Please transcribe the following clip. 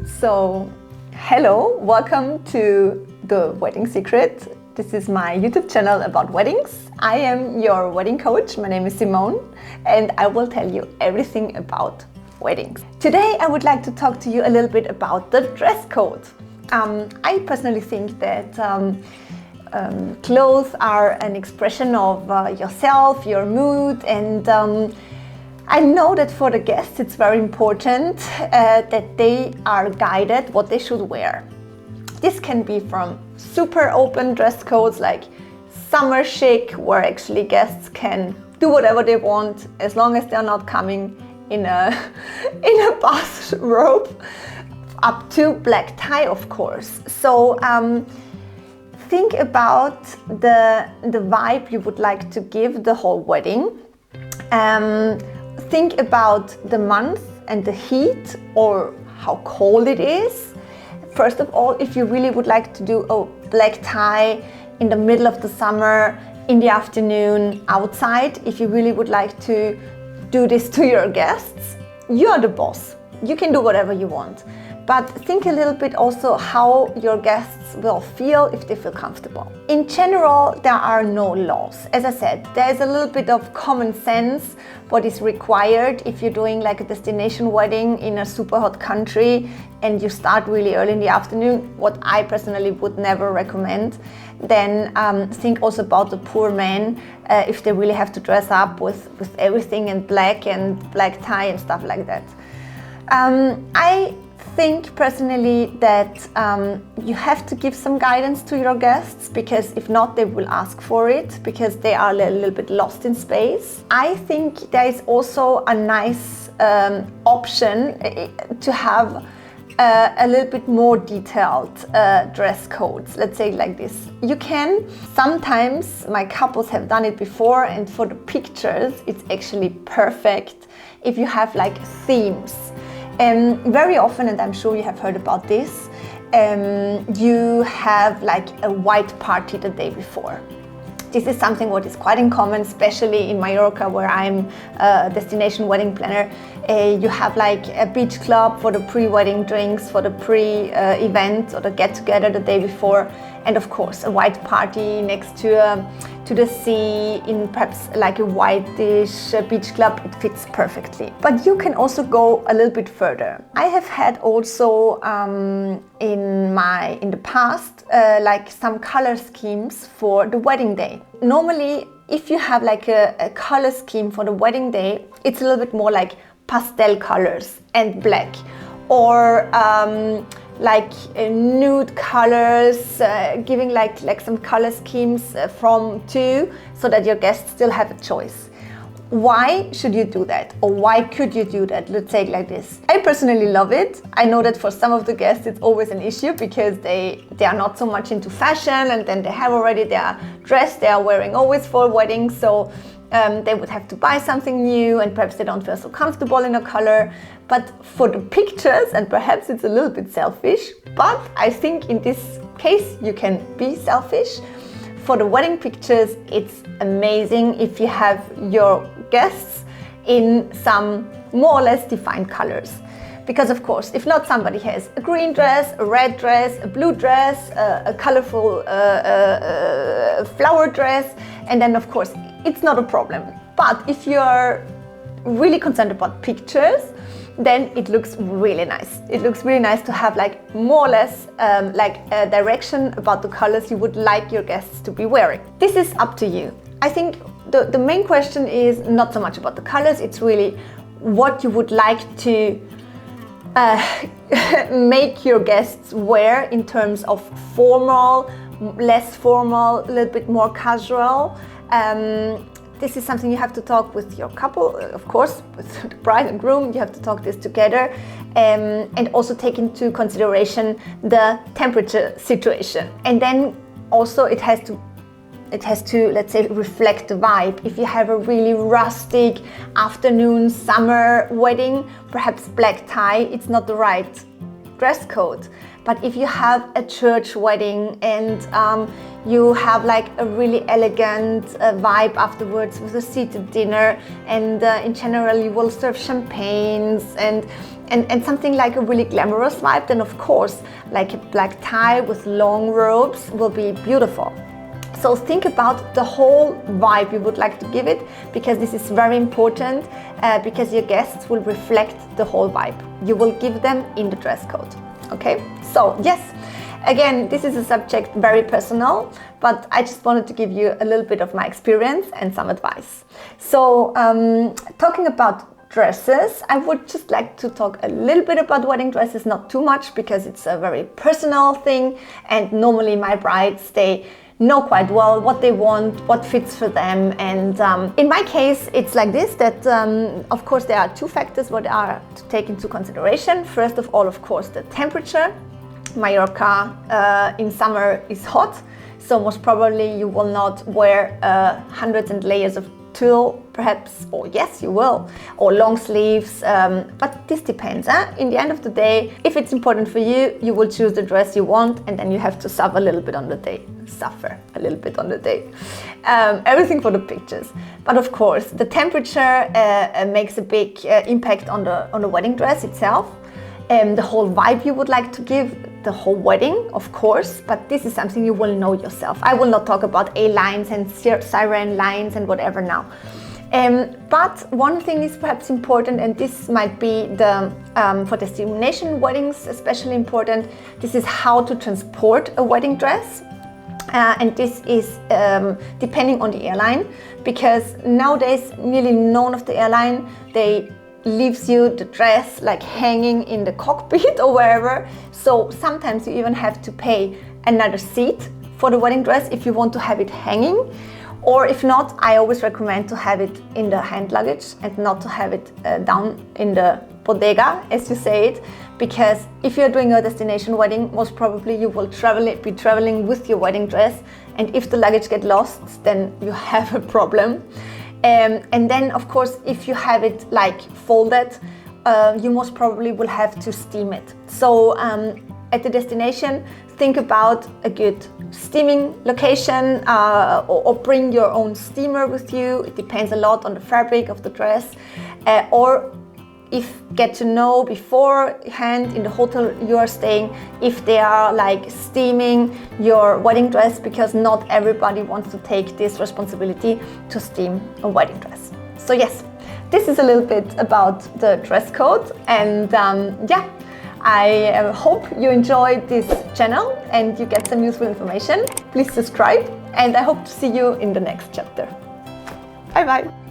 So, hello, welcome to The Wedding Secret. This is my YouTube channel about weddings. I am your wedding coach. My name is Simone and I will tell you everything about weddings. Today I would like to talk to you a little bit about the dress code. I personally think that clothes are an expression of yourself, your mood, and I know that for the guests it's very important that they are guided what they should wear. This can be from super open dress codes like summer chic, where actually guests can do whatever they want as long as they're not coming in a bathrobe, up to black tie, of course. So think about the vibe you would like to give the whole wedding. Think about the month and the heat or how cold it is. First of all, if you really would like to do a black tie in the middle of the summer, in the afternoon, outside, if you really would like to do this to your guests, you are the boss. You can do whatever you want. But think a little bit also how your guests will feel if they feel comfortable. In general, there are no laws. As I said, there is a little bit of common sense what is required if you're doing like a destination wedding in a super hot country and you start really early in the afternoon, what I personally would never recommend. Then think also about the poor men, if they really have to dress up with everything in black and black tie and stuff like that. I think personally that you have to give some guidance to your guests, because if not, they will ask for it because they are a little bit lost in space. I think there is also a nice option to have a little bit more detailed dress codes, let's say like this. You can, sometimes my couples have done it before, and for the pictures it's actually perfect if you have like themes. Very often, and I'm sure you have heard about this, you have like a white party the day before. This is something what is quite in common, especially in Mallorca, where I'm a destination wedding planner. You have like a beach club for the pre-wedding drinks, for the pre-event or the get-together the day before, and of course a white party next to the sea in perhaps like a whitish beach club. It fits perfectly. But you can also go a little bit further. I have had also in the past like some color schemes for the wedding day. Normally, if you have like a color scheme for the wedding day, it's a little bit more like pastel colors and black, or like nude colors, giving like some color schemes from two, so that your guests still have a choice. Why should you do that, or why could you do that? Let's say it like this. I personally love it. I know that for some of the guests it's always an issue because they are not so much into fashion, and then they have already their dress they are wearing always for weddings, so they would have to buy something new, and perhaps they don't feel so comfortable in a color. But for the pictures, and perhaps it's a little bit selfish, but I think in this case you can be selfish. For the wedding pictures, it's amazing if you have your guests in some more or less defined colors. Because of course, if not, somebody has a green dress, a red dress, a blue dress, a colorful flower dress, and then of course it's not a problem. But if you're really concerned about pictures, then it looks really nice. It looks really nice to have like more or less like a direction about the colors you would like your guests to be wearing. This is up to you. I think the main question is not so much about the colors, it's really what you would like to make your guests wear in terms of formal, less formal, a little bit more casual. This is something you have to talk with your couple, of course, with the bride and groom. You have to talk this together, and also take into consideration the temperature situation. And then also it has to, let's say, reflect the vibe. If you have a really rustic afternoon summer wedding, perhaps black tie, it's not the right dress code. But if you have a church wedding and you have like a really elegant vibe afterwards with a seated dinner, and in general you will serve champagnes and something like a really glamorous vibe, then of course like a black tie with long robes will be beautiful. So think about the whole vibe you would like to give it, because this is very important, because your guests will reflect the whole vibe you will give them in the dress code. Okay, so yes, again, this is a subject very personal, but I just wanted to give you a little bit of my experience and some advice. So talking about dresses, I would just like to talk a little bit about wedding dresses, not too much because it's a very personal thing, and normally my brides, they know quite well what they want, what fits for them. And in my case, it's like this, that of course there are two factors what are to take into consideration. First of all, of course, the temperature. Mallorca in summer is hot, so most probably you will not wear hundreds and layers of tulle, perhaps, or yes, you will, or long sleeves, but this depends. In the end of the day, if it's important for you, you will choose the dress you want, and then you have to suffer a little bit on the day. Everything for the pictures. But of course, the temperature makes a big impact on the wedding dress itself. The whole vibe you would like to give, the whole wedding, of course, but this is something you will know yourself. I will not talk about A-lines and siren lines and whatever now. But one thing is perhaps important, and this might be the for destination weddings especially important. This is how to transport a wedding dress. And this is depending on the airline, because nowadays nearly none of the airline, they leaves you the dress like hanging in the cockpit or wherever. So sometimes you even have to pay another seat for the wedding dress if you want to have it hanging. Or if not, I always recommend to have it in the hand luggage and not to have it down in the bodega, as you say it, because if you're doing a destination wedding, most probably you will be traveling with your wedding dress, and if the luggage gets lost, then you have a problem. And then, of course, if you have it like folded, you most probably will have to steam it. So at the destination, think about a good steaming location, or bring your own steamer with you. It depends a lot on the fabric of the dress. Or if get to know beforehand in the hotel you are staying if they are like steaming your wedding dress, because not everybody wants to take this responsibility to steam a wedding dress. So yes, this is a little bit about the dress code, and yeah, I hope you enjoyed this channel and you get some useful information. Please subscribe, and I hope to see you in the next chapter. Bye bye.